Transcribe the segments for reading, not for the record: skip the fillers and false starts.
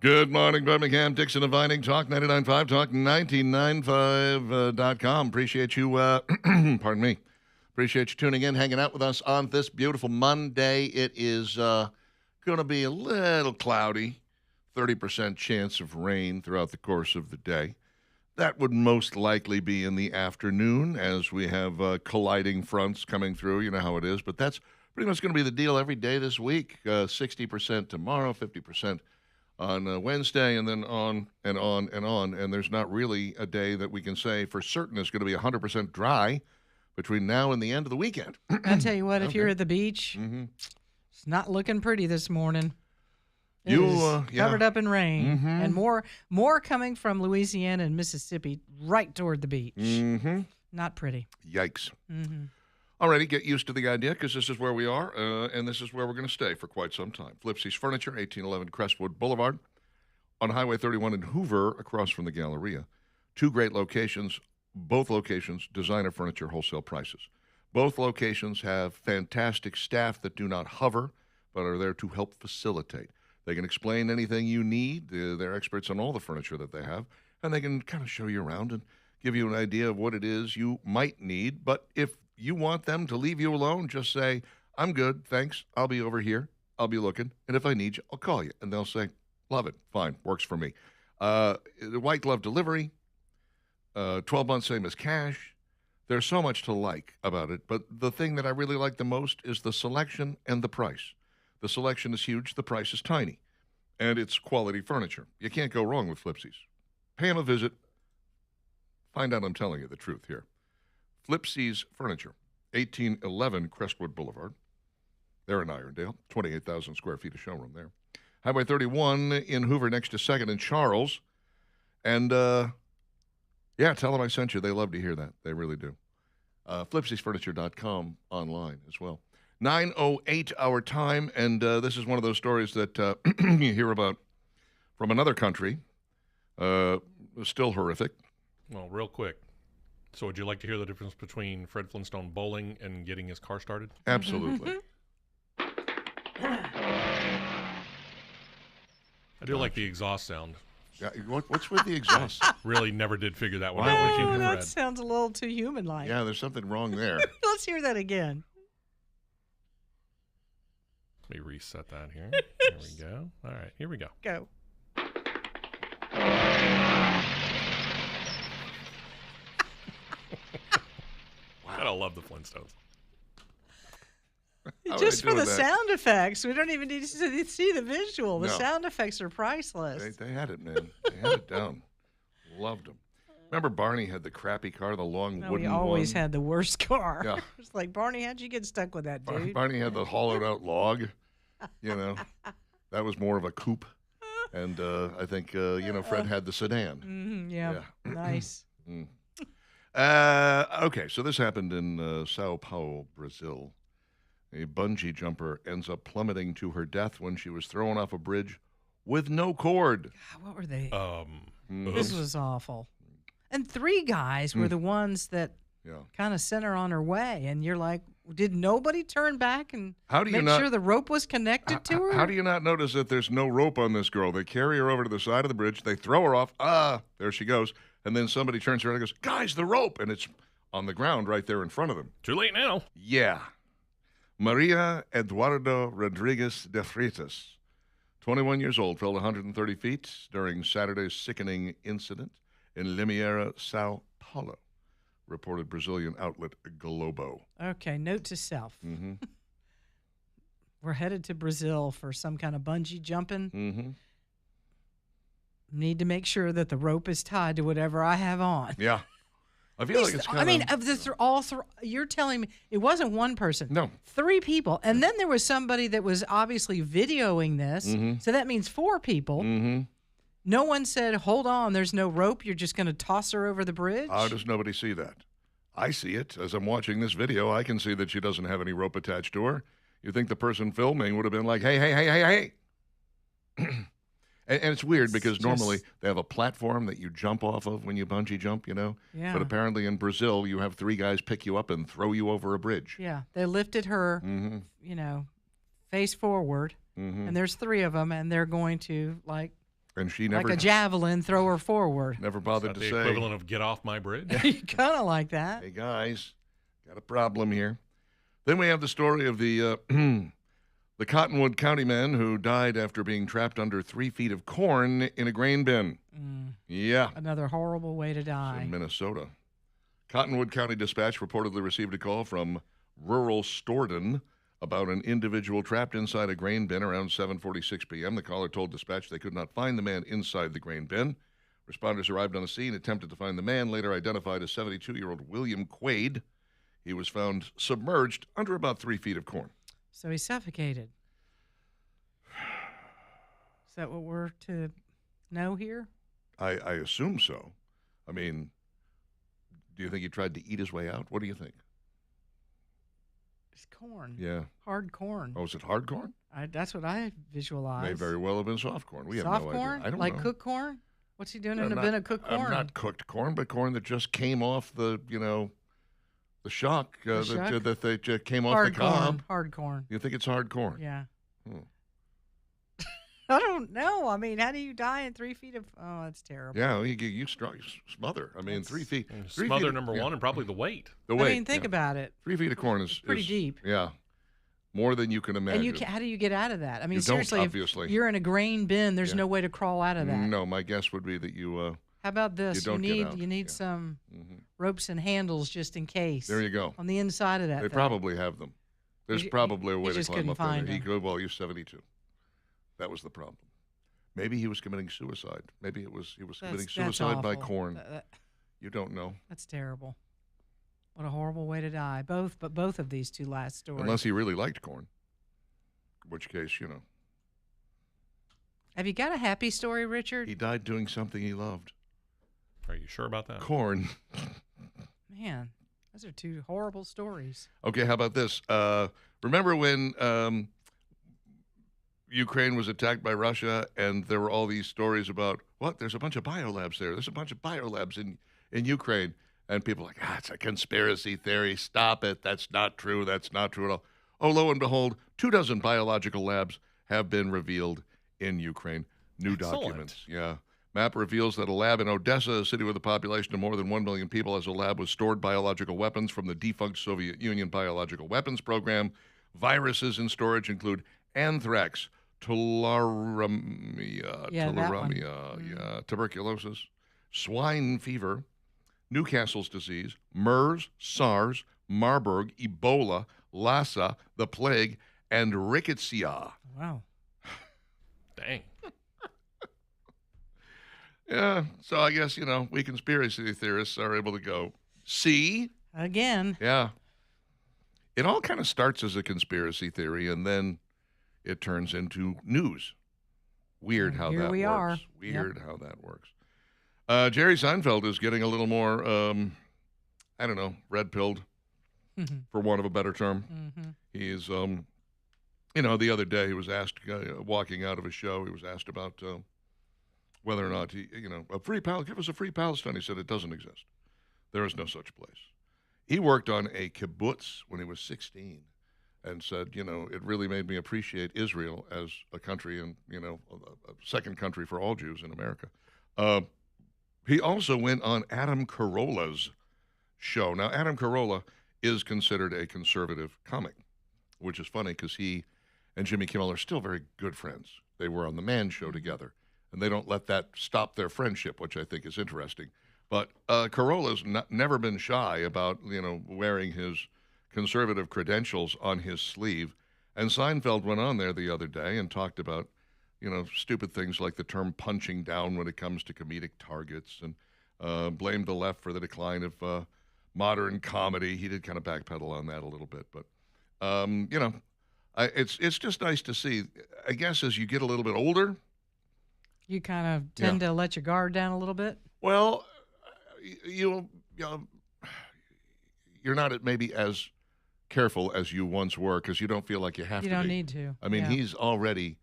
Good morning, Birmingham. Dixon and Vining, Talk 99.5, Talk 1995.com. Appreciate you, pardon me. Appreciate you tuning in, hanging out with us on this beautiful Monday. It is going to be a little cloudy, 30% chance of rain throughout the course of the day. That would most likely be in the afternoon as we have colliding fronts coming through. You know how it is, but that's pretty much going to be the deal every day this week. 60% tomorrow, 50% on Wednesday, and then on and on and on. And there's not really a day that we can say for certain is going to be 100% dry between now and the end of the weekend. I'll tell you what, if Okay. you're at the beach, it's not looking pretty this morning. It You, is yeah. covered up in rain, Mhm. and more coming from Louisiana and Mississippi right toward the beach. Not pretty. Yikes. Mm-hmm. Alrighty, get used to the idea because this is where we are, and this is where we're going to stay for quite some time. Flipsy's Furniture, 1811 Crestwood Boulevard, on Highway 31 in Hoover, across from the Galleria. Two great locations, both locations, designer furniture, wholesale prices. Both locations have fantastic staff that do not hover, but are there to help facilitate. They can explain anything you need. They're experts on all the furniture that they have, and they can kind of show you around and give you an idea of what it is you might need. But if you want them to leave you alone, just say, I'm good, thanks, I'll be over here, I'll be looking, and if I need you, I'll call you. And they'll say, love it, fine, works for me. White glove delivery, 12 months same as cash. There's so much to like about it, but the thing that I really like the most is the selection and the price. The selection is huge, the price is tiny, and it's quality furniture. You can't go wrong with Flipsy's. Pay them a visit. Find out I'm telling you the truth here. Flipsy's Furniture, 1811 Crestwood Boulevard. They're in Irondale, 28,000 square feet of showroom there. Highway 31 in Hoover next to 2nd and Charles. And, yeah, tell them I sent you. They love to hear that. They really do. Flipsy'sFurniture.com online as well. 9:08 our time, and this is one of those stories that you hear about from another country. Still horrific. Well, real quick. So would you like to hear the difference between Fred Flintstone bowling and getting his car started? Absolutely. I do like the exhaust sound. Yeah, what's with the exhaust? Really never did figure that one Why out when it would came Oh, to that Fred. sounds a little too human-like. Yeah, there's something wrong there. Let's hear that again. Let me reset that here. There we go. All right, here we go. Go. Gotta love the Flintstones. How would Just I for do the that? sound effects. We don't even need to see the visual. The No. sound effects are priceless. They had it, man. They had it down. Loved them. Remember Barney had the crappy car, the long No, wooden we always one? had the worst car. Yeah. It's like, Barney, how'd you get stuck with that, dude? Barney had the hollowed out log. You know, that was more of a coupe. And I think, Fred had the sedan. Yeah. Nice. Okay, so this happened in Sao Paulo, Brazil. A bungee jumper ends up plummeting to her death when she was thrown off a bridge with no cord. God, what were they? Mm-hmm. This was awful. And three guys were the ones that Yeah. kind of sent her on her way. And you're like, did nobody turn back and How do you make not- sure the rope was connected to her? How do you not notice that there's no rope on this girl? They carry her over to the side of the bridge. They throw her off. There she goes. And then somebody turns around and goes, guys, the rope. And it's on the ground right there in front of them. Too late now. Yeah. Maria Eduardo Rodriguez de Freitas, 21 years old, fell 130 feet during Saturday's sickening incident in Limeira, Sao Paulo, reported Brazilian outlet Globo. Okay, note to self. Mm-hmm. We're headed to Brazil for some kind of bungee jumping. Mm-hmm. Need to make sure that the rope is tied to whatever I have on. Yeah. I feel like it's kind I mean, of the all three, you're telling me it wasn't one person. No. Three people. And then there was somebody that was obviously videoing this. So that means four people. Mm-hmm. No one said, hold on, there's no rope. You're just going to toss her over the bridge? How does nobody see that? I see it. As I'm watching this video, I can see that she doesn't have any rope attached to her. You think the person filming would have been like, hey. And it's weird because normally they have a platform that you jump off of when you bungee jump, you know? Yeah. But apparently in Brazil, you have three guys pick you up and throw you over a bridge. Yeah. They lifted her, face forward. And there's three of them, and they're going to, like, And she like never a javelin thrower forward. never Is bothered that to the say, equivalent of get off my bridge? Kind of like that. hey, guys, got a problem here. Then we have the story of the the Cottonwood County man who died after being trapped under 3 feet of corn in a grain bin. Yeah. Another horrible way to die. In Minnesota. Cottonwood County Dispatch reportedly received a call from rural Stordon about an individual trapped inside a grain bin around 7:46 p.m. The caller told dispatch they could not find the man inside the grain bin. Responders arrived on the scene, attempted to find the man, later identified as 72-year-old William Quaid. He was found submerged under about 3 feet of corn. So he suffocated. Is that what we're to know here? I assume so. I mean, do you think he tried to eat his way out? What do you think? It's corn. Yeah. Hard corn. Oh, is it hard corn? That's what I visualize. May very well have been soft corn. We Soft have no corn? idea. I don't like know. cooked corn? What's he doing No, in a not- bin of cooked corn? Not cooked corn, but corn that just came off the shock, The shuck? that they just came off hard the cob. corn. Hard corn. You think it's hard corn? Yeah. Hmm. I don't know. I mean, how do you die in 3 feet of? Oh, that's terrible. Yeah, you smother. I mean, That's- 3 feet. And 3 smother feet, number yeah. one and probably the weight. The I weight. mean, think yeah. about it. 3 feet of corn is pretty deep. Yeah, more than you can imagine. And how do you get out of that? I mean, You don't, seriously, obviously. if you're in a grain bin, there's Yeah. no way to crawl out of that. No, my guess would be that you. How about this? You don't get out. You need Yeah. some Mhm. ropes and handles just in case. There you go. On the inside of that. They thing. probably have them. There's ju- probably a you way to just climb couldn't up there. find He them. could. Well, he's 72. That was the problem. Maybe he was committing suicide. Maybe he was committing That's suicide by awful. corn. That- You don't know. that's terrible. What a horrible way to die. Both of these two last stories. Unless he really liked corn. In which case, Have you got a happy story, Richard? he died doing something he loved. Are you sure about that? Corn. Man, those are two horrible stories. Okay, how about this? Remember when Ukraine was attacked by Russia and there were all these stories about, what? There's a bunch of biolabs there. There's a bunch of biolabs in Ukraine. And people are like, it's a conspiracy theory. Stop it. That's not true. That's not true at all. Oh, lo and behold, 24 biological labs have been revealed in Ukraine. New Excellent. documents. Yeah. Map reveals that a lab in Odessa, a city with a population of more than 1 million people, has a lab with stored biological weapons from the defunct Soviet Union biological weapons program. Viruses in storage include anthrax, tularemia, Yeah, that one. tuberculosis, swine fever, Newcastle's disease, MERS, SARS, Marburg, Ebola, Lassa, the plague, and rickettsia. Wow. Dang. Yeah, so I guess, we conspiracy theorists are able to go, see? Again. Yeah. It all kind of starts as a conspiracy theory, and then it turns into news. Weird And how here that we works. are. Weird how that works. Jerry Seinfeld is getting a little more, red-pilled, for want of a better term. Mm-hmm. He's, the other day he was asked, walking out of a show, he was asked about whether or not he, give us a free Palestine. He said it doesn't exist. There is no such place. He worked on a kibbutz when he was 16 and said, it really made me appreciate Israel as a country and, a second country for all Jews in America. He also went on Adam Carolla's show. Now, Adam Carolla is considered a conservative comic, which is funny because he and Jimmy Kimmel are still very good friends. They were on The Man Show together, and they don't let that stop their friendship, which I think is interesting. But Carolla's never been shy about, wearing his conservative credentials on his sleeve. And Seinfeld went on there the other day and talked about, stupid things like the term punching down when it comes to comedic targets and blamed the left for the decline of modern comedy. He did kind of backpedal on that a little bit. But, it's just nice to see. I guess as you get a little bit older. You kind of tend to let your guard down a little bit. Well, you're not maybe as careful as you once were because you don't feel like you have to You don't be. need to. I mean, Yeah. he's already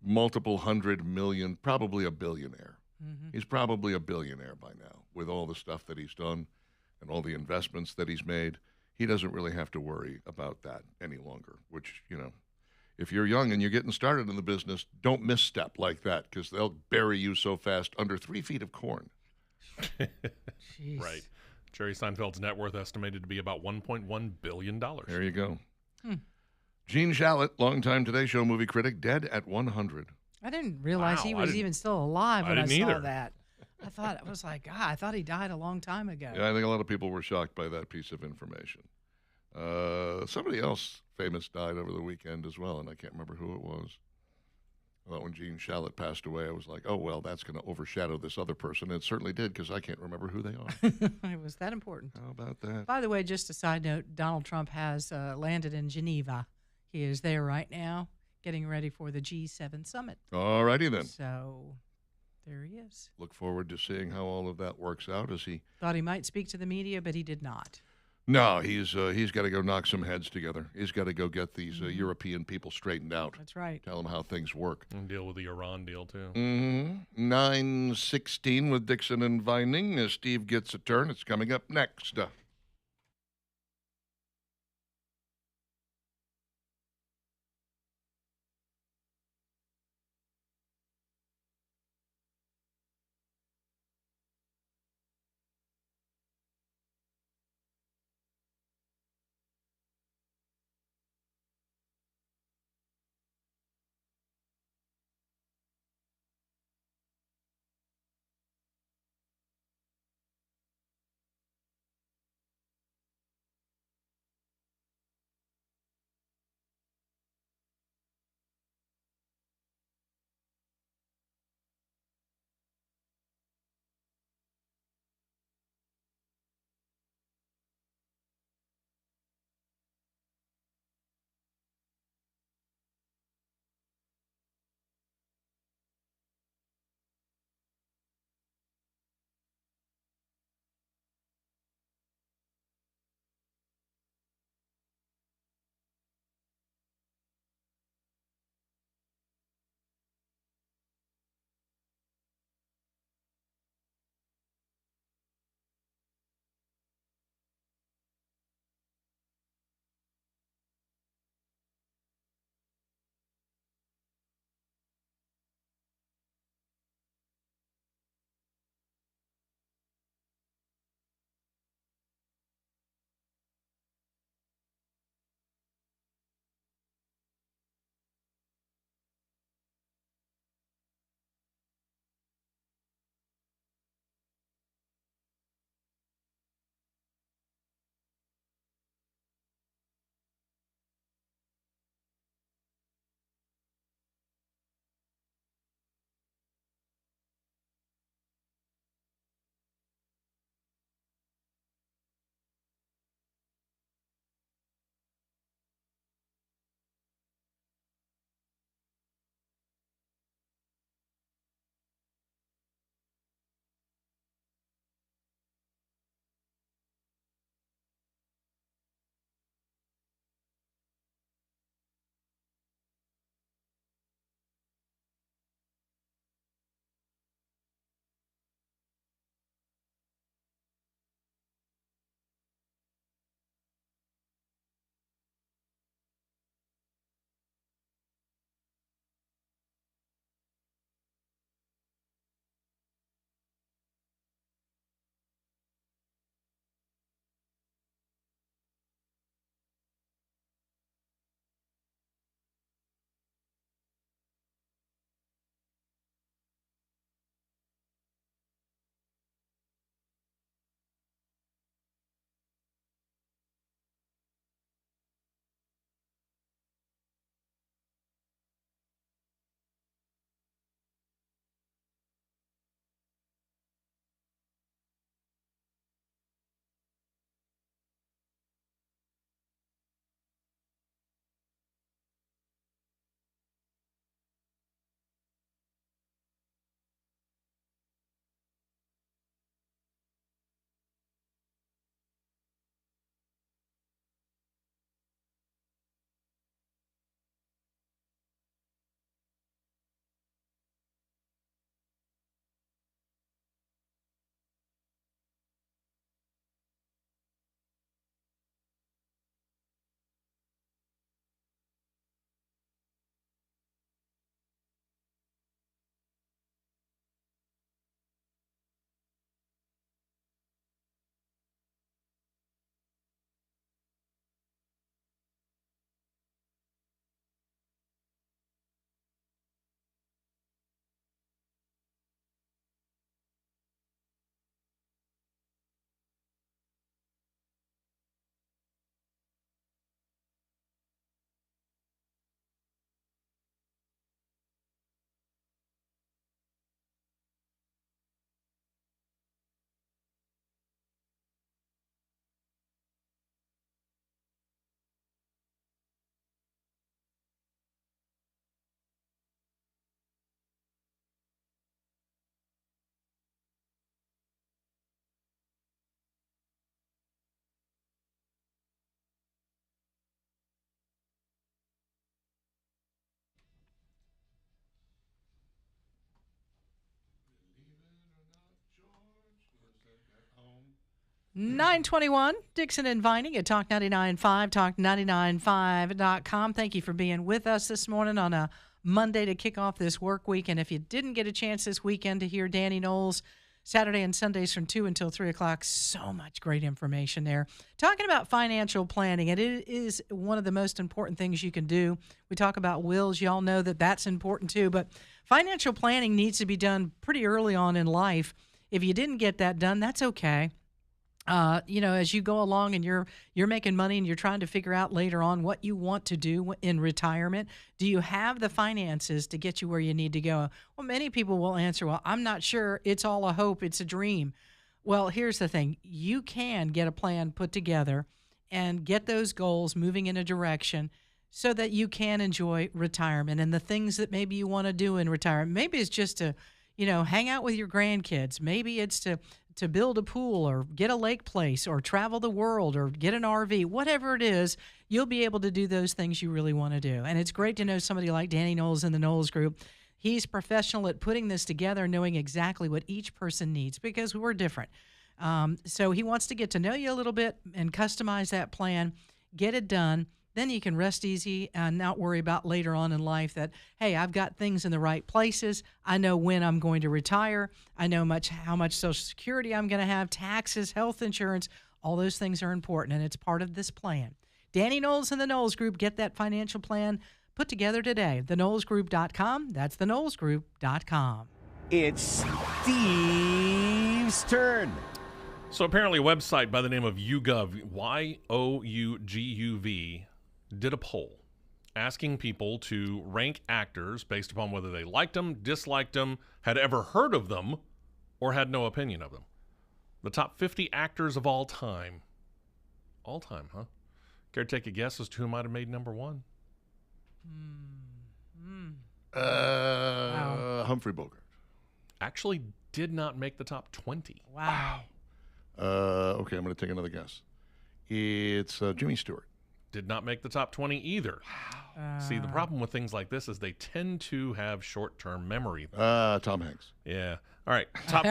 multiple 100 million, probably a billionaire. Mhm. He's probably a billionaire by now with all the stuff that he's done and all the investments that he's made. He doesn't really have to worry about that any longer, which, if you're young and you're getting started in the business, don't misstep like that because they'll bury you so fast under 3 feet of corn. Jeez. Right. Jerry Seinfeld's net worth estimated to be about $1.1 billion. There you go. Gene Shalit, longtime Today Show movie critic, dead at 100. I didn't realize Wow, he I was didn't- even still alive when I didn't saw either. that. I was like, God, I thought he died a long time ago. Yeah, I think a lot of people were shocked by that piece of information. Somebody else famous died over the weekend as well, and I can't remember who it was. I thought when Gene Shalit passed away, I was like, oh, well, that's going to overshadow this other person. And it certainly did because I can't remember who they are. It was that important. How about that? By the way, just a side note, Donald Trump has landed in Geneva. He is there right now, getting ready for the G7 summit. All righty then. So there he is. Look forward to seeing how all of that works out as he... Thought he might speak to the media, but he did not. No, he's got to go knock some heads together. He's got to go get these European people straightened out. That's right. Tell them how things work. And deal with the Iran deal, too. 9:16 with Dixon and Vining. As Steve gets a turn, it's coming up next. 921, Dixon and Vining at Talk 99.5, talk995.com. Thank you for being with us this morning on a Monday to kick off this work week. And if you didn't get a chance this weekend to hear Danny Knowles, Saturday and Sundays from 2 until 3 o'clock, so much great information there. Talking about financial planning, and it is one of the most important things you can do. We talk about wills. Y'all know that that's important too, but financial planning needs to be done pretty early on in life. If you didn't get that done, that's okay. As you go along and you're making money and you're trying to figure out later on what you want to do in retirement, do you have the finances to get you where you need to go? Well, many people will answer, well, I'm not sure. It's all a hope. It's a dream. Well, here's the thing. You can get a plan put together and get those goals moving in a direction so that you can enjoy retirement and the things that maybe you want to do in retirement. Maybe it's just to, hang out with your grandkids. Maybe it's to build a pool or get a lake place or travel the world or get an RV, whatever it is, you'll be able to do those things you really want to do. And it's great to know somebody like Danny Knowles in the Knowles Group. He's professional at putting this together, knowing exactly what each person needs because we're different. So he wants to get to know you a little bit and customize that plan, get it done. Then you can rest easy and not worry about later on in life that, hey, I've got things in the right places. I know when I'm going to retire. I know how much Social Security I'm going to have, taxes, health insurance. All those things are important, and it's part of this plan. Danny Knowles and the Knowles Group, get that financial plan put together today. TheKnowlesGroup.com. That's TheKnowlesGroup.com. It's Steve's turn. So apparently a website by the name of YouGov, YOUGUV, did a poll asking people to rank actors based upon whether they liked them, disliked them, had ever heard of them, or had no opinion of them. The top 50 actors of all time. All time, huh? Care to take a guess as to who might have made number one? Humphrey Bogart. Actually did not make the top 20. Wow. Okay, I'm going to take another guess. It's Jimmy Stewart. Did not make the top 20 either. See, the problem with things like this is they tend to have short-term memory. Tom Hanks. Yeah. All right. Top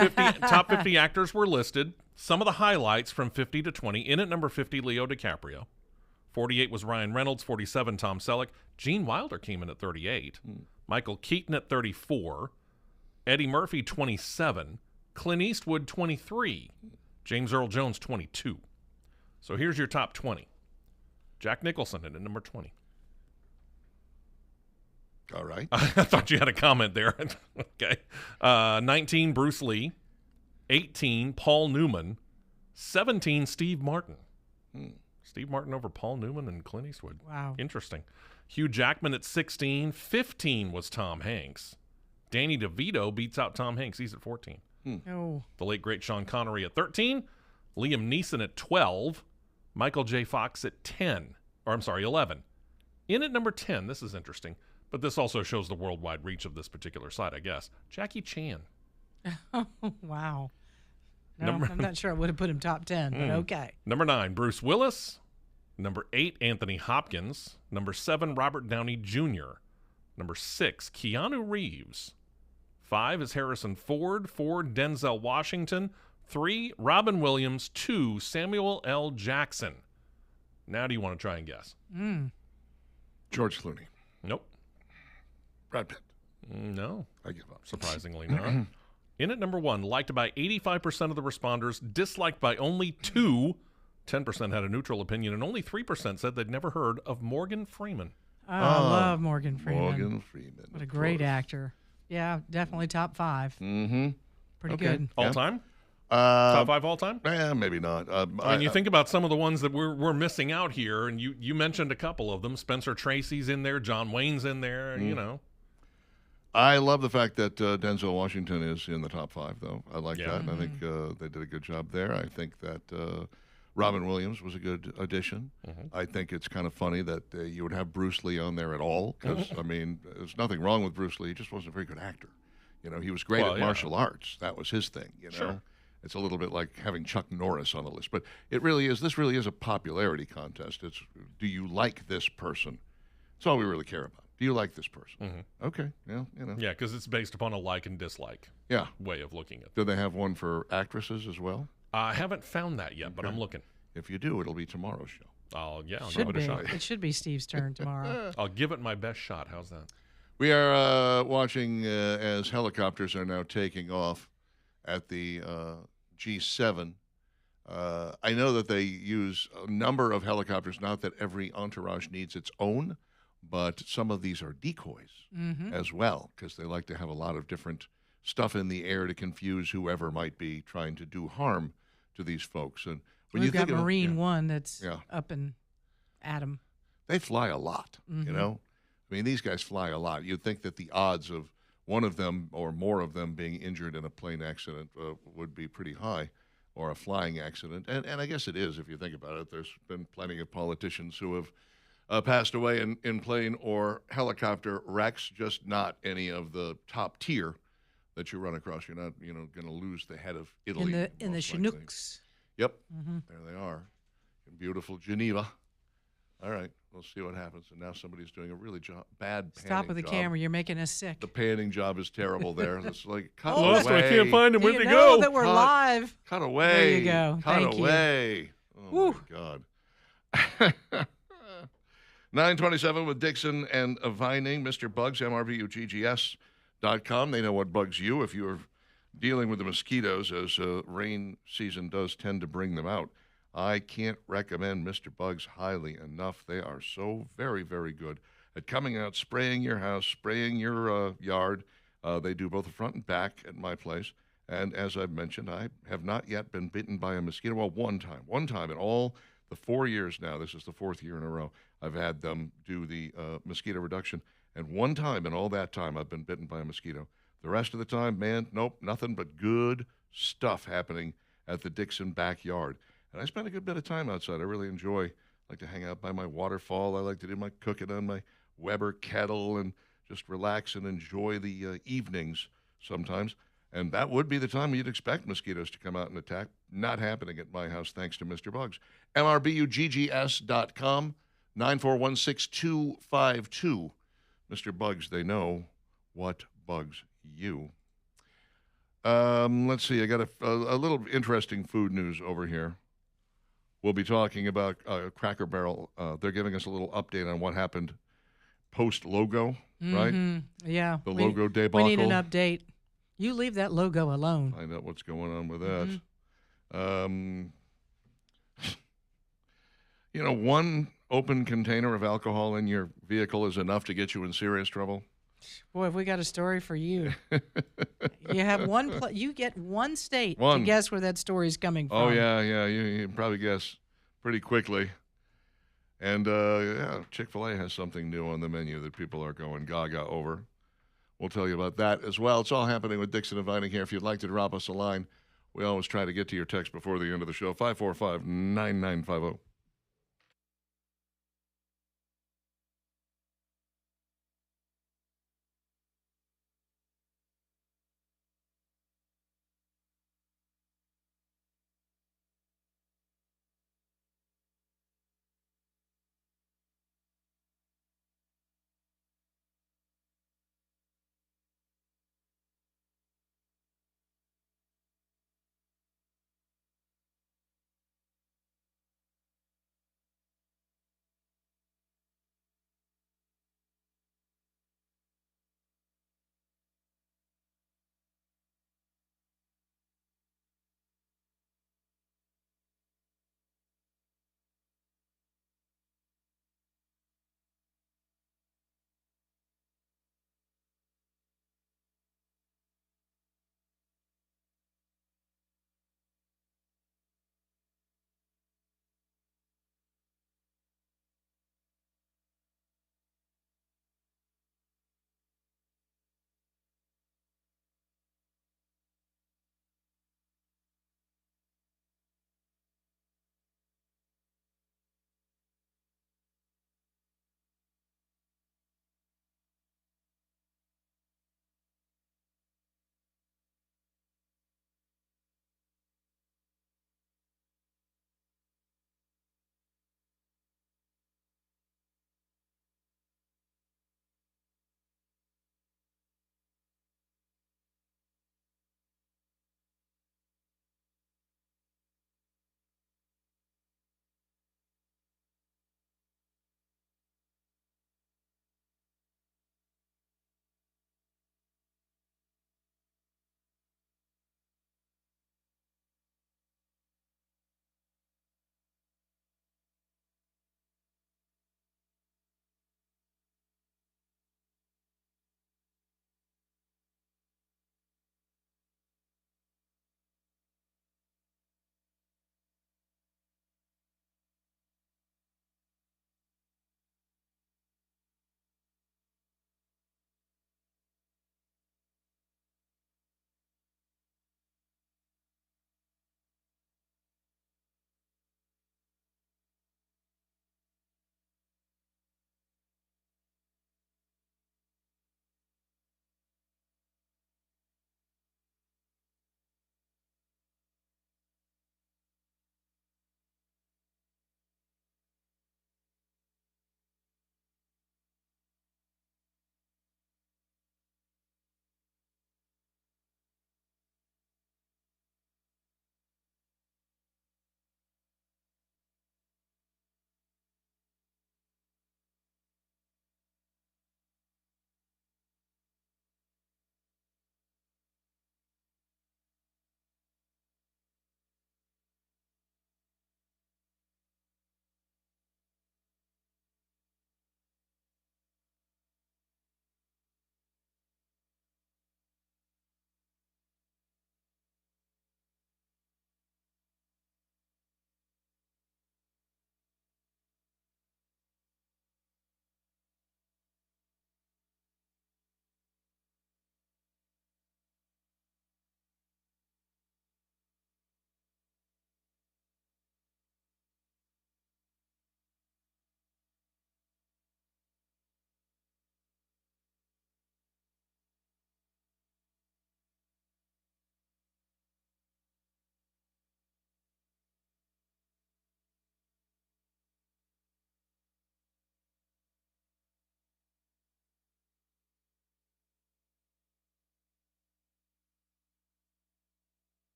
50 actors were listed. Some of the highlights from 50 to 20. In at number 50, Leo DiCaprio. 48 was Ryan Reynolds. 47, Tom Selleck. Gene Wilder came in at 38. Michael Keaton at 34. Eddie Murphy, 27. Clint Eastwood, 23. James Earl Jones, 22. So here's your top 20. Jack Nicholson at number 20. All right. I thought you had a comment there. Okay. 19, Bruce Lee. 18, Paul Newman. 17, Steve Martin. Steve Martin over Paul Newman and Clint Eastwood. Wow. Interesting. Hugh Jackman at 16. 15 was Tom Hanks. Danny DeVito beats out Tom Hanks. He's at 14. Oh. The late, great Sean Connery at 13. Liam Neeson at 12. Michael J. Fox at 11. In at number 10, this is interesting, but this also shows the worldwide reach of this particular site, I guess. Jackie Chan. Oh, wow. No, I'm not sure I would have put him top 10, but okay. Number 9, Bruce Willis. Number 8, Anthony Hopkins. Number 7, Robert Downey Jr. Number 6, Keanu Reeves. 5 is Harrison Ford. 4, Denzel Washington. 3, Robin Williams. 2, Samuel L. Jackson. Now do you want to try and guess? George Clooney. Nope. Brad Pitt. No. I give up. Surprisingly not. In at number 1, liked by 85% of the responders, disliked by only 2. 10% had a neutral opinion, and only 3% said they'd never heard of Morgan Freeman. Oh, I love Morgan Freeman. Morgan Freeman. What a great actor. Yeah, definitely top 5. Mm-hmm. Pretty Okay. good. All time? Top 5 all time? Maybe not. I mean, you think about some of the ones that we're missing out here, and you mentioned a couple of them. Spencer Tracy's in there. John Wayne's in there, you know. I love the fact that Denzel Washington is in the top 5, though. I like Yeah. that. And I think they did a good job there. I think that Robin Williams was a good addition. I think it's kind of funny that you would have Bruce Lee on there at all because, I mean, there's nothing wrong with Bruce Lee. He just wasn't a very good actor. You know, he was great at martial arts. That was his thing, you know. Sure. It's a little bit like having Chuck Norris on the list. But it really is, this really is a popularity contest. It's, do you like this person? That's all we really care about. Do you like this person? Okay, yeah, you know. Yeah, because it's based upon a like and dislike Yeah. way of looking at it. Do they have one for actresses as well? I haven't found that yet, but I'm looking. If you do, it'll be tomorrow's show. I'll Should give it be. a shot. It should be Steve's turn tomorrow. I'll give it my best shot. How's that? We are watching as helicopters are now taking off at the G7. I know that they use a number of helicopters, not that every entourage needs its own, but some of these are decoys as well, because they like to have a lot of different stuff in the air to confuse whoever might be trying to do harm to these folks. And when We've you think got of, Marine yeah, One that's Yeah. up in Adam. they fly a lot, you know? I mean, these guys fly a lot. You'd think that the odds of one of them or more of them being injured in a plane accident would be pretty high, or a flying accident. And I guess it is, if you think about it. There's been plenty of politicians who have passed away in plane or helicopter wrecks, just not any of the top tier that you run across. You're not, going to lose the head of Italy. In the most likely. Chinooks. Yep, there they are, in beautiful Geneva. All right, we'll see what happens. And now somebody's doing a really bad panning Stop with the job. camera. You're making us sick. The panning job is terrible there. It's like, cut Oh, away. that's I can't find him. Do Where'd you they know go? that we're Cut. live? Cut away. There you go. Cut Thank you. away. Oh, Woo. my God. 927 with Dixon and Vining. Mr. Bugs, MRVUGGS.com. They know what bugs you if you're dealing with the mosquitoes, as rain season does tend to bring them out. I can't recommend Mr. Bugs highly enough. They are so very, very good at coming out, spraying your house, spraying your yard. They do both the front and back at my place. And as I've mentioned, I have not yet been bitten by a mosquito. Well, one time in all the 4 years now. This is the fourth year in a row I've had them do the mosquito reduction. And one time in all that time, I've been bitten by a mosquito. The rest of the time, man, nope, nothing but good stuff happening at the Dixon backyard. And I spend a good bit of time outside. I really enjoy. I like to hang out by my waterfall. I like to do my cooking on my Weber kettle and just relax and enjoy the evenings sometimes. And that would be the time you'd expect mosquitoes to come out and attack. Not happening at my house, thanks to Mr. Bugs. MRBUGGS.com, 9416252. Mr. Bugs, they know what bugs you. Let's see. I got a little interesting food news over here. We'll be talking about Cracker Barrel. They're giving us a little update on what happened post-logo, right? Yeah. The logo debacle. We need an update. You leave that logo alone. Find out what's going on with that. One open container of alcohol in your vehicle is enough to get you in serious trouble. Boy, have we got a story for you. You have you get one state to One. guess where that story's coming from. Oh, yeah. You can probably guess pretty quickly. And, Chick-fil-A has something new on the menu that people are going gaga over. We'll tell you about that as well. It's all happening with Dixon and Vining here. If you'd like to drop us a line, we always try to get to your text before the end of the show, 545-9950.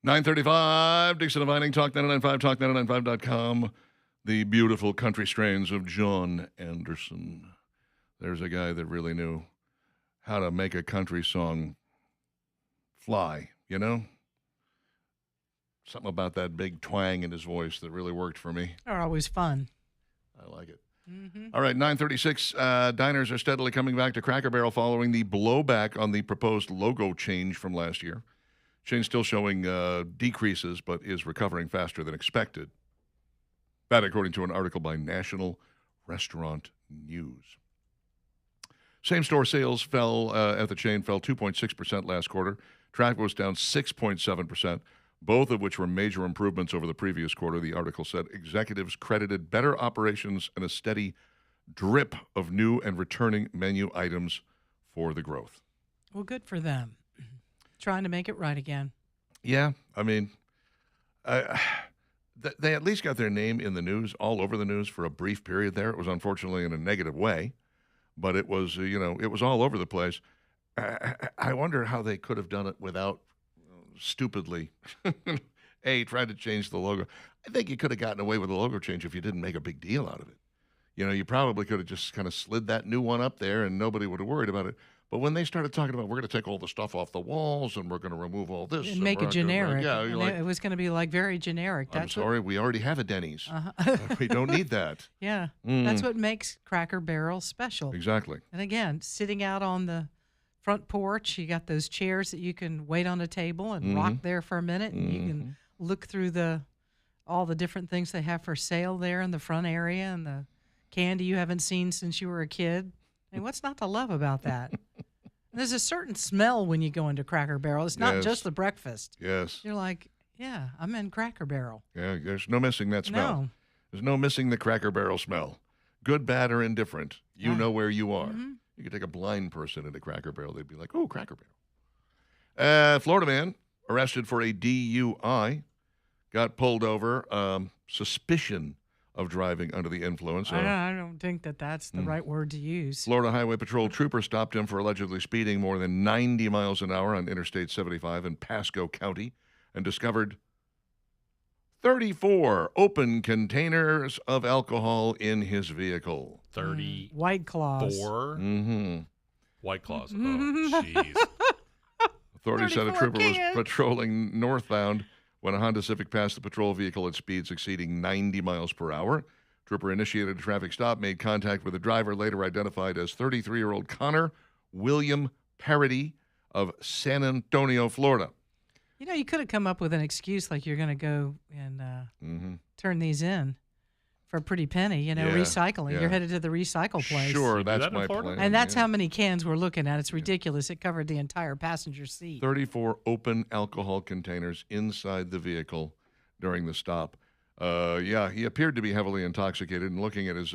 9:35, Dixon and Vining, Talk 99.5, talk995.com. The beautiful country strains of John Anderson. There's a guy that really knew how to make a country song fly, you know? Something about that big twang in his voice that really worked for me. They're always fun. I like it. All right, 9:36. Diners are steadily coming back to Cracker Barrel following the blowback on the proposed logo change from last year. Chain's still showing decreases, but is recovering faster than expected. That, according to an article by National Restaurant News. Same-store sales fell at the chain, fell 2.6% last quarter. Traffic was down 6.7%, both of which were major improvements over the previous quarter, the article said. Executives credited better operations and a steady drip of new and returning menu items for the growth. Well, good for them. Trying to make it right again. Yeah, I mean, they at least got their name in the news, all over the news for a brief period there. It was unfortunately in a negative way, but it was, it was all over the place. I wonder how they could have done it without stupidly, trying to change the logo. I think you could have gotten away with the logo change if you didn't make a big deal out of it. You probably could have just kind of slid that new one up there and nobody would have worried about it. But when they started talking about we're going to take all the stuff off the walls and we're going to remove all this. And make it generic. You're like, it was going to be like very generic. I'm sorry, we already have a Denny's. We don't need that. Yeah, that's what makes Cracker Barrel special. Exactly. And again, sitting out on the front porch, you got those chairs that you can wait on a table and rock there for a minute, and you can look through all the different things they have for sale there in the front area and the candy you haven't seen since you were a kid. And what's not to love about that? There's a certain smell when you go into Cracker Barrel. It's not just the breakfast. Yes. You're like, yeah, I'm in Cracker Barrel. Yeah, there's no missing that smell. No. There's no missing the Cracker Barrel smell. Good, bad, or indifferent. You know where you are. You could take a blind person into Cracker Barrel. They'd be like, oh, Cracker Barrel. Florida man arrested for a DUI. Got pulled over. Suspicion of driving under the influence. I don't think that's the right word to use. Florida Highway Patrol trooper stopped him for allegedly speeding more than 90 miles an hour on Interstate 75 in Pasco County and discovered 34 open containers of alcohol in his vehicle. 34 White Claws. White Claws. Oh, jeez. Authorities said a 34 trooper was cans. patrolling northbound when a Honda Civic passed the patrol vehicle at speeds exceeding 90 miles per hour. Trooper initiated a traffic stop, made contact with the driver, later identified as 33-year-old Connor William Parody of San Antonio, Florida. You could have come up with an excuse like you're going to go and turn these in for a pretty penny, recycling. yeah. You're headed to the recycle place. Sure, do that's that in my Florida? plan. And that's yeah. how many cans we're looking at. It's ridiculous. It covered the entire passenger seat. 34 open alcohol containers inside the vehicle during the stop. He appeared to be heavily intoxicated, and looking at his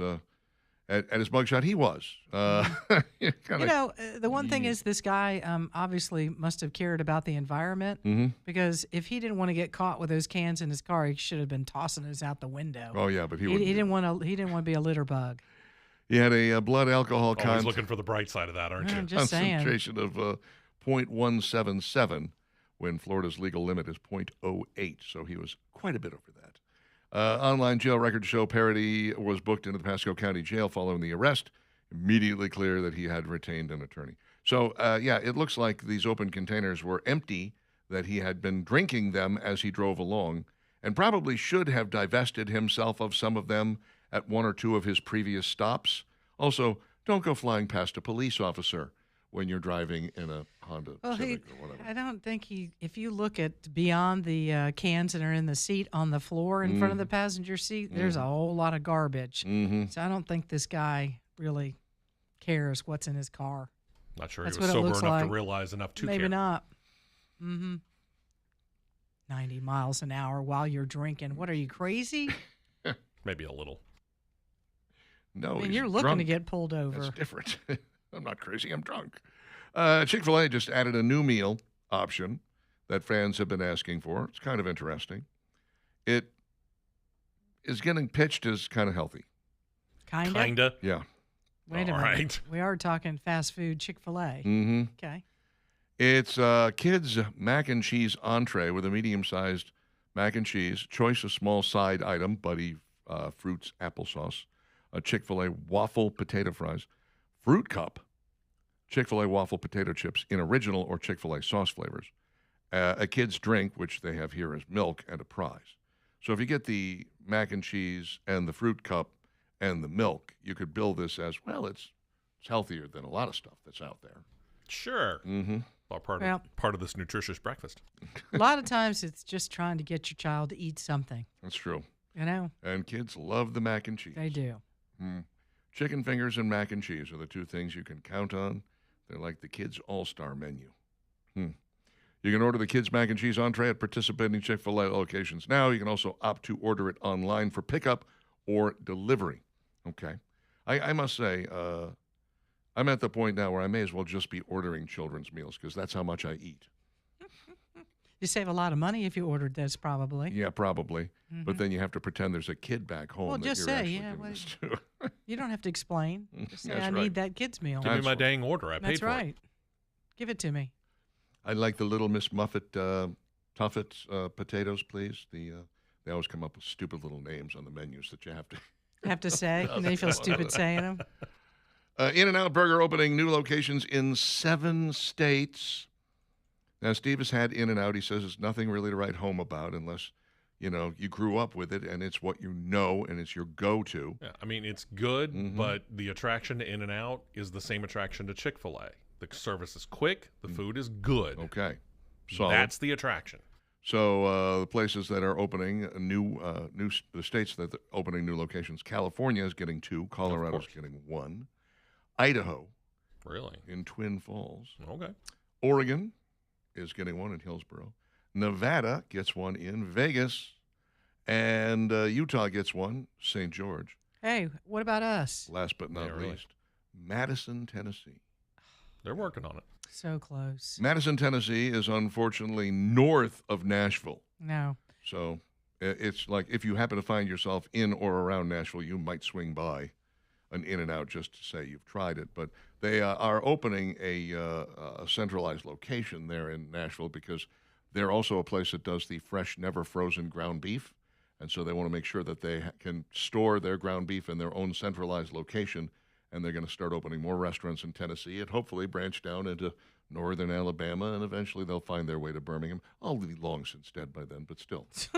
mugshot, he was. The one thing is this guy obviously must have cared about the environment because if he didn't want to get caught with those cans in his car, he should have been tossing those out the window. Oh yeah, but he didn't want to be a litter bug. He had a blood alcohol Always looking for the bright side of that, aren't you? I'm just saying. concentration of 0.177 when Florida's legal limit is 0.08, so he was quite a bit over that. Online jail records show Parody was booked into the Pasco County Jail following the arrest. Immediately clear that he had retained an attorney. So, it looks like these open containers were empty, that he had been drinking them as he drove along, and probably should have divested himself of some of them at one or two of his previous stops. Also, don't go flying past a police officer when you're driving in a Honda Civic or whatever. I don't think if you look at beyond the cans that are in the seat on the floor in front of the passenger seat, there's a whole lot of garbage. So I don't think this guy really cares what's in his car. Not sure That's he was what it sober looks enough like. to realize enough to Maybe care. not. 90 miles an hour while you're drinking. What, are you crazy? Maybe a little. No, I mean, he's you're looking drunk. to get pulled over. That's different. I'm not crazy. I'm drunk. Chick-fil-A just added a new meal option that fans have been asking for. It's kind of interesting. It is getting pitched as kind of healthy. Kinda. Yeah. Wait a All minute. right. We are talking fast food Chick-fil-A. Mm-hmm. Okay. It's kids' mac and cheese entree with a medium-sized mac and cheese, choice of small side item, Buddy Fruits applesauce, a Chick-fil-A waffle potato fries, fruit cup, Chick-fil-A waffle potato chips in original or Chick-fil-A sauce flavors, a kid's drink, which they have here as milk, and a prize. So if you get the mac and cheese and the fruit cup and the milk, you could bill this as, well, it's healthier than a lot of stuff that's out there. Sure. Mm-hmm. Well, Well- part of this nutritious breakfast. A lot of times it's just trying to get your child to eat something. That's true. You know, And kids love the mac and cheese. they do. Chicken fingers and mac and cheese are the two things you can count on. They're like the kids' all-star menu. You can order the kids' mac and cheese entree at participating Chick-fil-A locations now. You can also opt to order it online for pickup or delivery. Okay. I must say, I'm at the point now where I may as well just be ordering children's meals because that's how much I eat. You save a lot of money if you ordered this, probably. Yeah, probably. But then you have to pretend there's a kid back home Well, that just you're say, actually yeah, giving well, this to. You don't have to explain. Just say, That's I right. need that kid's meal. Give me That's my right. dang order. I paid That's for right. Give it to me. I'd like the Little Miss Muffet Tuffet potatoes, please. They always come up with stupid little names on the menus that you have to. Have to say, and they feel stupid saying them. In-N-Out Burger opening new locations in 7 states. Now, Steve has had In-N-Out. He says it's nothing really to write home about unless, you grew up with it and it's what you know and it's your go-to. it. Yeah, I mean, it's good, Mhm. but the attraction to In-N-Out is the same attraction to Chick-fil-A. The service is quick. The food is good. Okay. Solid. That's the attraction. So the places that are opening the states that are opening new locations. California is getting 2. Colorado's course. getting 1. Idaho Really? in Twin Falls. Okay. Oregon is getting 1 in Hillsboro. Nevada gets 1 in Vegas. And Utah gets 1, St. George. Hey, what about us? Last but not Yeah, really. least, Madison, Tennessee. They're working on it. So close. Madison, Tennessee is unfortunately north of Nashville. No. So it's like if you happen to find yourself in or around Nashville, you might swing by an In-N-Out just to say you've tried it. But they are opening a centralized location there in Nashville because they're also a place that does the fresh, never frozen ground beef. And so they want to make sure that they can store their ground beef in their own centralized location. And they're going to start opening more restaurants in Tennessee and hopefully branch down into northern Alabama. And eventually they'll find their way to Birmingham. I'll be long since dead by then, but still. Is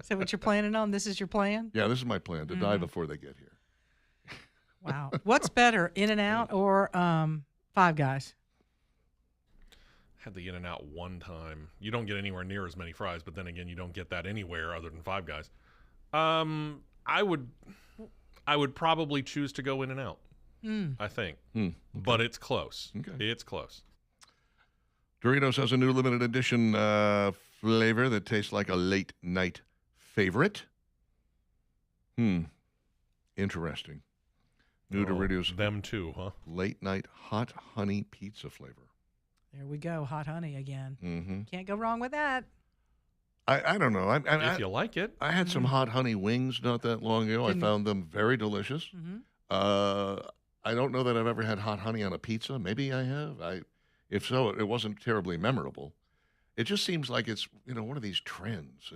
that what you're planning on? This is your plan? Yeah, this is my plan, to die before they get here. Wow. What's better, In-N-Out or Five Guys? Had the In-N-Out one time. You don't get anywhere near as many fries, but then again, you don't get that anywhere other than Five Guys. I would probably choose to go In-N-Out. I think, but it's close. Okay. It's close. Doritos has a new limited edition flavor that tastes like a late night favorite. Interesting. New Doritos Them too, huh? late night hot honey pizza flavor. There we go. Hot honey again. Mm-hmm. Can't go wrong with that. I don't know. If you like it. I had some hot honey wings not that long ago. Didn't- I found them very delicious. Mm-hmm. I don't know that I've ever had hot honey on a pizza. Maybe I have. If so, it wasn't terribly memorable. It just seems like it's one of these trends.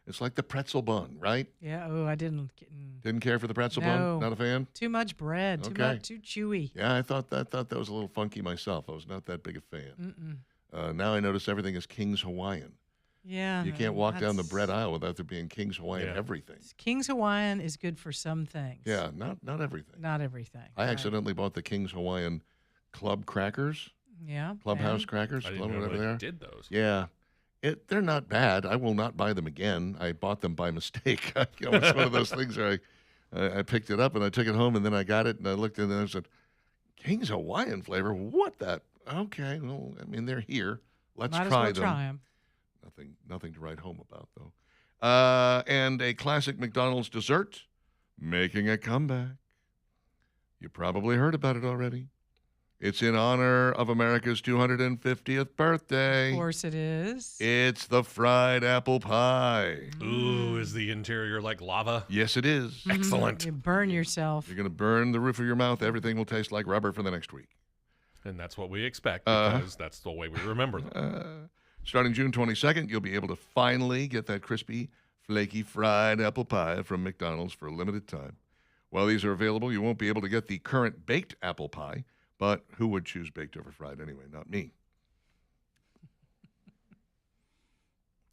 It's like the pretzel bun, right? Yeah. Oh, I didn't. Didn't care for the pretzel No. bun. Not a fan. Too much bread. Too Okay. much. Too chewy. Yeah, I thought that was a little funky myself. I was not that big a fan. Now I notice everything is King's Hawaiian. Yeah. You no, can't walk down the that's- bread aisle without there being King's Hawaiian Yeah. everything. King's Hawaiian is good for some things. Yeah, not everything. Not everything. I Right. accidentally bought the King's Hawaiian Club crackers, Yeah. Clubhouse and- crackers, I didn't know whatever they they are. did those. Yeah. They're not bad. I will not buy them again. I bought them by mistake. It's one of those things where I picked it up and I took it home and then I got it and I looked in there and I said, King's Hawaiian flavor? What that? Okay, well, I mean, they're here. Let's Might as try well them. try them. Nothing to write home about, though. And a classic McDonald's dessert making a comeback. You probably heard about it already. It's in honor of America's 250th birthday. Of course it is. It's the fried apple pie. Ooh, is the interior like lava? Yes, it is. Excellent. You burn yourself. You're going to burn the roof of your mouth. Everything will taste like rubber for the next week. And that's what we expect Uh-huh. because that's the way we remember them. Starting June 22nd, you'll be able to finally get that crispy, flaky, fried apple pie from McDonald's for a limited time. While these are available, you won't be able to get the current baked apple pie, but who would choose baked over fried anyway? Not me.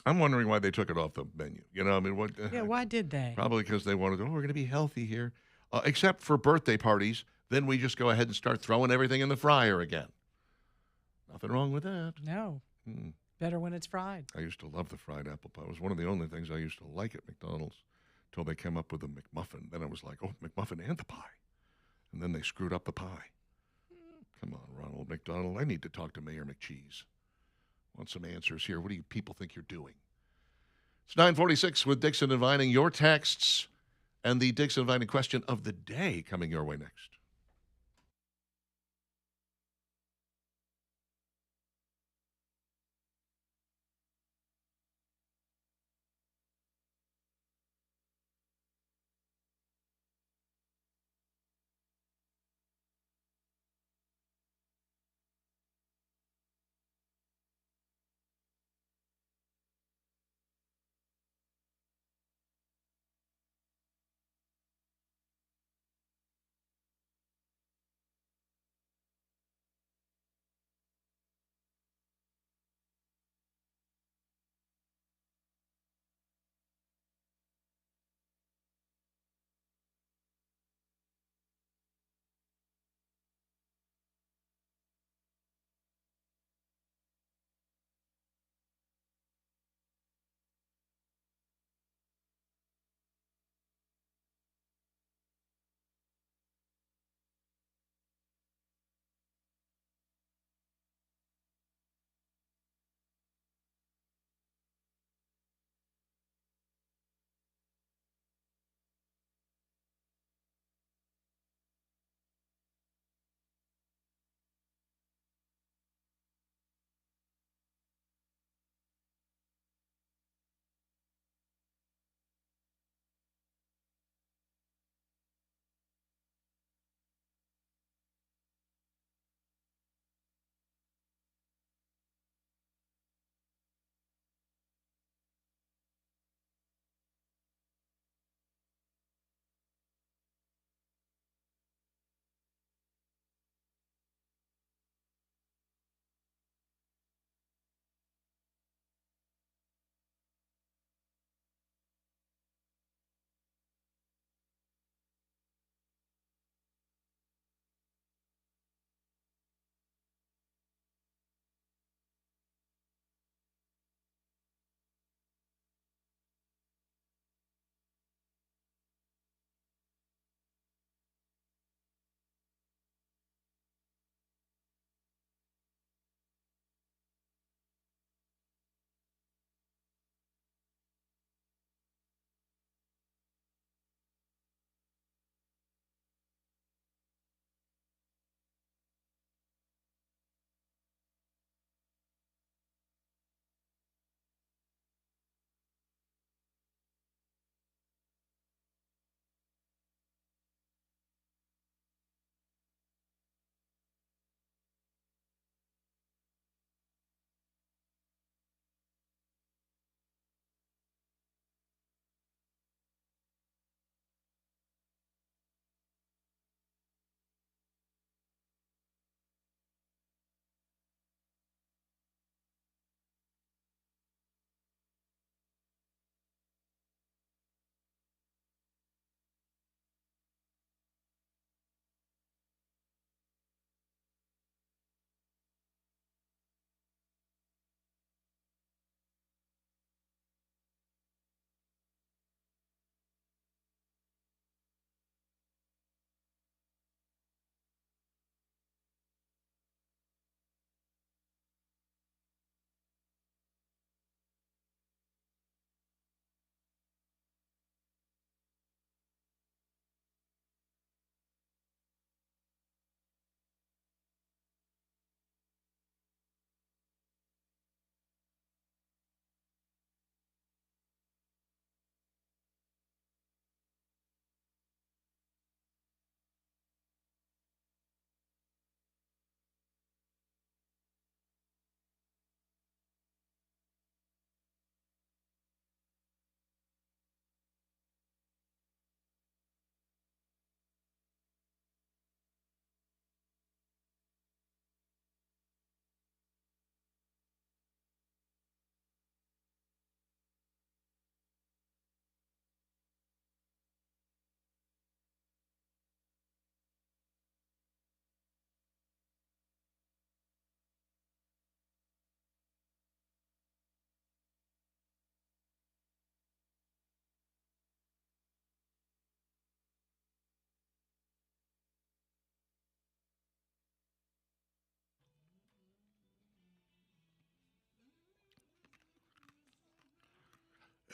I'm wondering why they took it off the menu. You know, I mean, what? Yeah, why did they? Probably because they wanted to, we're going to be healthy here. Except for birthday parties, then we just go ahead and start throwing everything in the fryer again. Nothing wrong with that. No. Hmm. Better when it's fried. I used to love the fried apple pie. It was one of the only things I used to like at McDonald's until they came up with the McMuffin. Then I was like, oh, McMuffin and the pie. And then they screwed up the pie. Come on, Ronald McDonald. I need to talk to Mayor McCheese. Want some answers here. What do you people think you're doing? It's 9:46 with Dixon and Vining. Your texts and the Dixon and Vining question of the day coming your way next.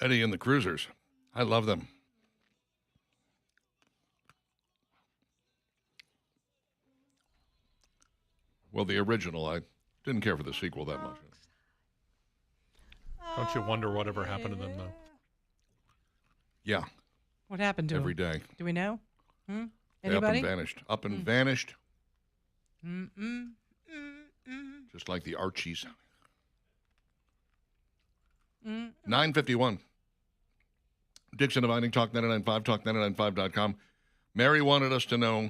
Eddie and the Cruisers. I love them. Well, the original, I didn't care for the sequel that much. Don't you wonder whatever happened to them, though? Yeah, What happened to every him? day. Do we know? They up and Anybody? vanished. Up and vanished, Mm-mm. just like the Archies. Mm. 9:51. Dixon Dividing, Talk 99.5, talk995.com. Mary wanted us to know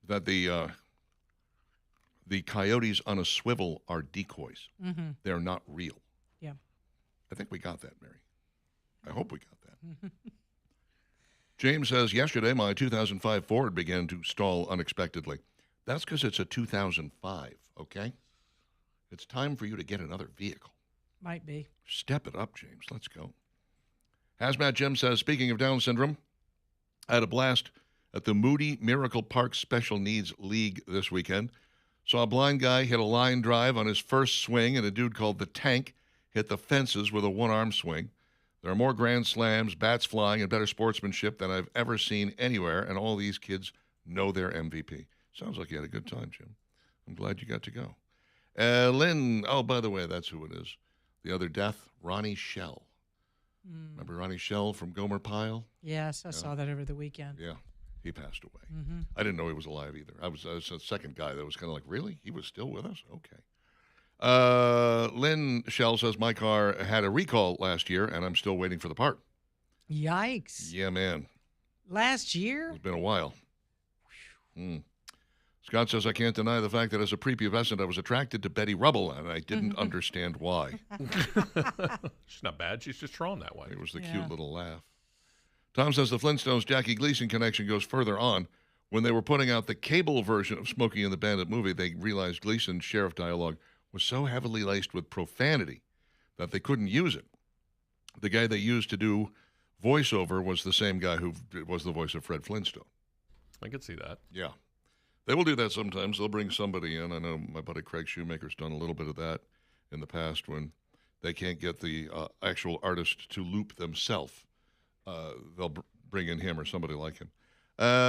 that the coyotes on a swivel are decoys. Mm-hmm. They're not real. Yeah. I think we got that, Mary. I hope we got that. James says, yesterday my 2005 Ford began to stall unexpectedly. That's because it's a 2005, okay? It's time for you to get another vehicle. Might be. Step it up, James. Let's go. Hazmat Jim says, speaking of Down syndrome, I had a blast at the Moody Miracle Park Special Needs League this weekend. Saw a blind guy hit a line drive on his first swing, and a dude called the Tank hit the fences with a one-arm swing. There are more grand slams, bats flying, and better sportsmanship than I've ever seen anywhere, and all these kids know their MVP. Sounds like you had a good time, Jim. I'm glad you got to go. Lynn, oh, by the way, that's who it is. The other death, Ronnie Shell. Remember Ronnie Shell from Gomer Pyle? Yes, I saw that over the weekend. Yeah, he passed away. Mm-hmm. I didn't know he was alive either. I was the second guy that was kind of like, really? He was still with us? Okay. Lynn Shell says, my car had a recall last year, and I'm still waiting for the part. Yikes. Yeah, man. Last year? It's been a while. Scott says, I can't deny the fact that as a prepubescent, I was attracted to Betty Rubble, and I didn't understand why. She's not bad. She's just drawn that way. It was the Yeah. cute little laugh. Tom says the Flintstones Jackie Gleason connection goes further on. When they were putting out the cable version of Smokey and the Bandit movie, they realized Gleason's sheriff dialogue was so heavily laced with profanity that they couldn't use it. The guy they used to do voiceover was the same guy who was the voice of Fred Flintstone. I could see that. Yeah. They will do that sometimes. They'll bring somebody in. I know my buddy Craig Shoemaker's done a little bit of that in the past when they can't get the actual artist to loop themselves. They'll bring in him or somebody like him.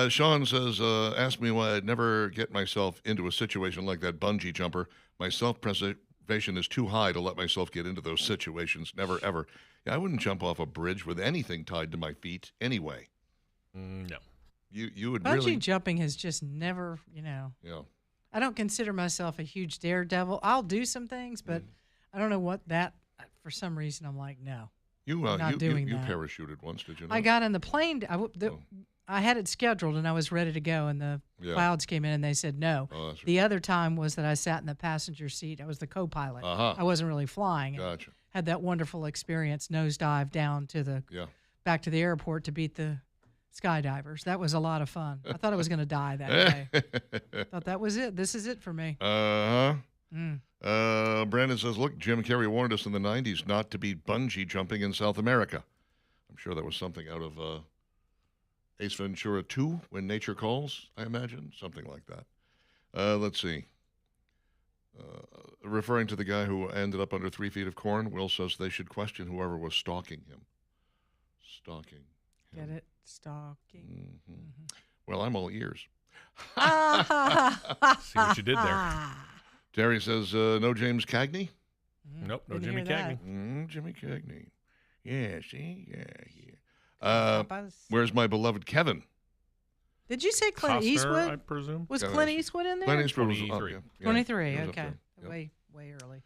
Sean says, ask me why I'd never get myself into a situation like that bungee jumper. My self-preservation is too high to let myself get into those situations. Never, ever. Yeah, I wouldn't jump off a bridge with anything tied to my feet anyway. No. You would Bungee really... jumping has just never, Yeah. I don't consider myself a huge daredevil. I'll do some things, but I don't know what that, for some reason, I'm like, no. You not doing you that. parachuted once, did you know? I got in the plane. I had it scheduled and I was ready to go, and the Yeah. clouds came in and they said no. Oh, that's right. The other time was that I sat in the passenger seat. I was the co-pilot. Uh-huh. I wasn't really flying. Gotcha. Had that wonderful experience, nosedive down to the Yeah. back to the airport to beat the skydivers. That was a lot of fun. I thought I was going to die that day. Thought that was it. This is it for me. Uh-huh. Mm. Brandon says, look, Jim Carrey warned us in the 90s not to be bungee jumping in South America. I'm sure that was something out of Ace Ventura 2, When Nature Calls, I imagine. Something like that. Let's see. Referring to the guy who ended up under 3 feet of corn, Will says they should question whoever was stalking him. Stalking him. Get it? Stalking. Mm-hmm. Well, I'm all ears. See what you did there. Terry says, no James Cagney? Nope, no Didn't Jimmy hear that. Cagney. Jimmy Cagney. Yeah, see? Yeah. Popeyes. Where's my beloved Kevin? Did you say Clint Costner, Eastwood? I presume. Was Kevin Clint Eastwood. Eastwood in there? Clint Eastwood was up, 23. yeah. 23. He was up Okay. there. Yep. Way early.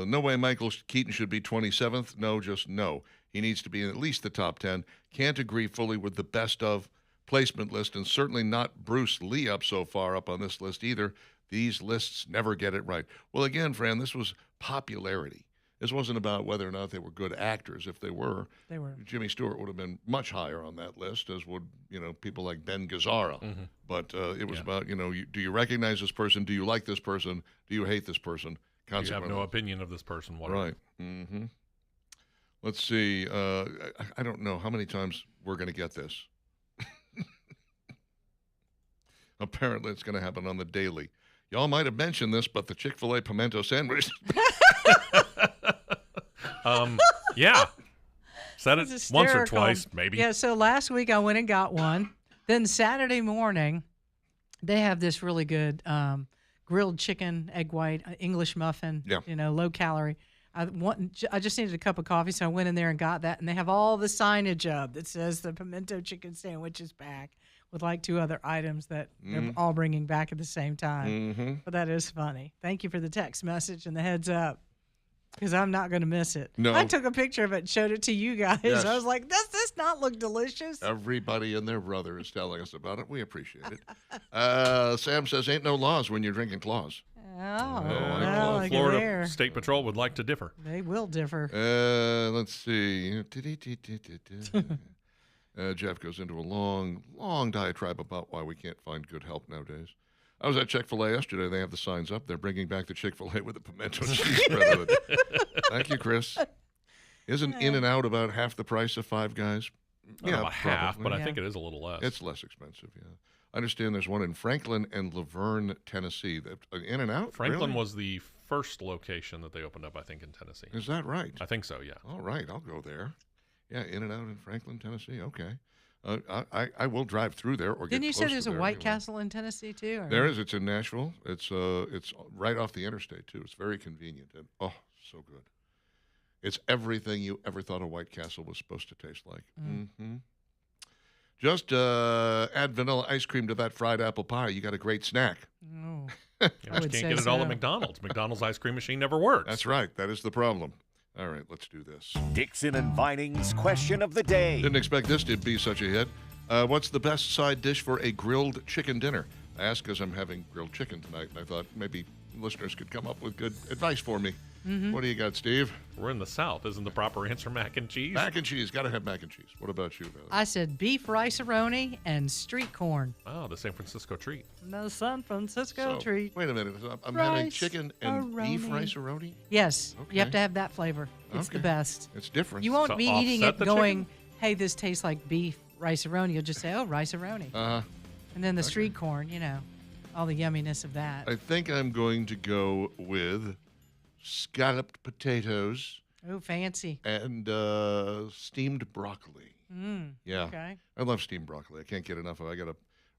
No way Michael Keaton should be 27th. No, just no. He needs to be in at least the top 10. Can't agree fully with the best of placement list, and certainly not Bruce Lee up so far up on this list either. These lists never get it right. Well, again, Fran, this was popularity. This wasn't about whether or not they were good actors. If they were, Jimmy Stewart would have been much higher on that list, as would, people like Ben Gazzara. Mm-hmm. But it was about, do you recognize this person? Do you like this person? Do you hate this person? You have no opinion of this person. Whatever. Right. Mm-hmm. Let's see. I don't know how many times we're going to get this. Apparently, it's going to happen on the daily. Y'all might have mentioned this, but the Chick-fil-A pimento sandwich. Yeah. Said it It's once or hysterical. twice, maybe. Yeah, so last week I went and got one. Then Saturday morning, they have this really good grilled chicken, egg white, English muffin, Yeah. low calorie. I just needed a cup of coffee, so I went in there and got that. And they have all the signage up that says the pimento chicken sandwich is back with like 2 other items that they're all bringing back at the same time. Mm-hmm. But that is funny. Thank you for the text message and the heads up. Because I'm not going to miss it. No. I took a picture of it and showed it to you guys. Yes. I was like, does this not look delicious? Everybody and their brother is telling us about it. We appreciate it. Sam says, ain't no laws when you're drinking claws. Oh, I well, look at Florida there. State Patrol would like to differ. They will differ. Let's see. Jeff goes into a long diatribe about why we can't find good help nowadays. I was at Chick-fil-A yesterday. They have the signs up. They're bringing back the Chick-fil-A with the pimento cheese spread on it. Thank you, Chris. Isn't In-N-Out about half the price of Five Guys? Not about half, probably. but I Yeah. think it is a little less. It's less expensive, yeah. I understand there's one in Franklin and Laverne, Tennessee. In-N-Out? Franklin Really? was the first location that they opened up, I think, in Tennessee. Is that right? I think so, yeah. All right, I'll go there. Yeah, In-N-Out in Franklin, Tennessee. Okay. I will drive through there or get Didn't you say close there's to a there White anyway. Castle in Tennessee, too? Or There is. It's in Nashville. It's right off the interstate, too. It's very convenient. And, oh, so good. It's everything you ever thought a White Castle was supposed to taste like. Mm-hmm. Just add vanilla ice cream to that fried apple pie. You got a great snack. Oh. You I just would can't say get it all so. at McDonald's. McDonald's ice cream machine never works. That's right. That is the problem. All right, let's do this. Dixon and Vining's question of the day. Didn't expect this to be such a hit. What's the best side dish for a grilled chicken dinner? I asked because I'm having grilled chicken tonight, and I thought maybe listeners could come up with good advice for me. What do you got, Steve? We're in the South. Isn't the proper answer mac and cheese? Mac and cheese. Got to have mac and cheese. What about you, Valerie? I said beef rice-a-roni and street corn. Oh, the San Francisco treat. No San Francisco treat. Wait a minute. I'm having Rice chicken and beef aroni. rice-a-roni? Yes, you have Okay. to have that flavor. It's the Okay. best. It's different. You won't To be eating offset it the going, chicken? hey, this tastes like beef rice-a-roni. You'll just say, oh, rice-a-roni. Uh-huh. And then the street corn, all the yumminess of that. I think I'm going to go with scalloped potatoes Oh, fancy. and steamed broccoli. Yeah. Okay. I love steamed broccoli. I can't get enough of it. I got a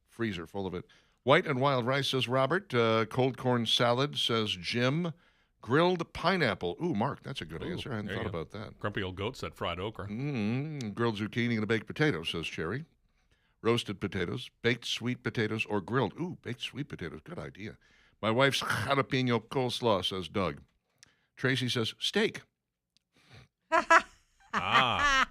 freezer full of it. White and wild rice, says Robert. Cold corn salad, says Jim. Grilled pineapple. Ooh, Mark, that's a good Ooh, answer. I hadn't there you thought go. about that. Grumpy old goat said fried okra. Grilled zucchini and a baked potato, says Cherry. Roasted potatoes, baked sweet potatoes, or grilled. Ooh, baked sweet potatoes. Good idea. My wife's jalapeno coleslaw, says Doug. Tracy says steak.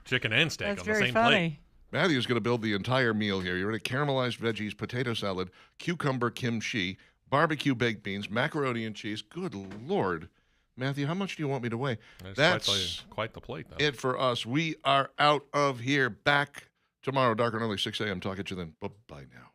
Chicken and steak That's on the very same plate. funny. Matthew's going to build the entire meal here. You ready? Caramelized veggies, potato salad, cucumber kimchi, barbecue baked beans, macaroni and cheese. Good Lord. Matthew, how much do you want me to weigh? That's quite the plate, though. It for us. We are out of here. Back tomorrow, dark and early, 6 a.m. Talk at you then. Bye-bye now.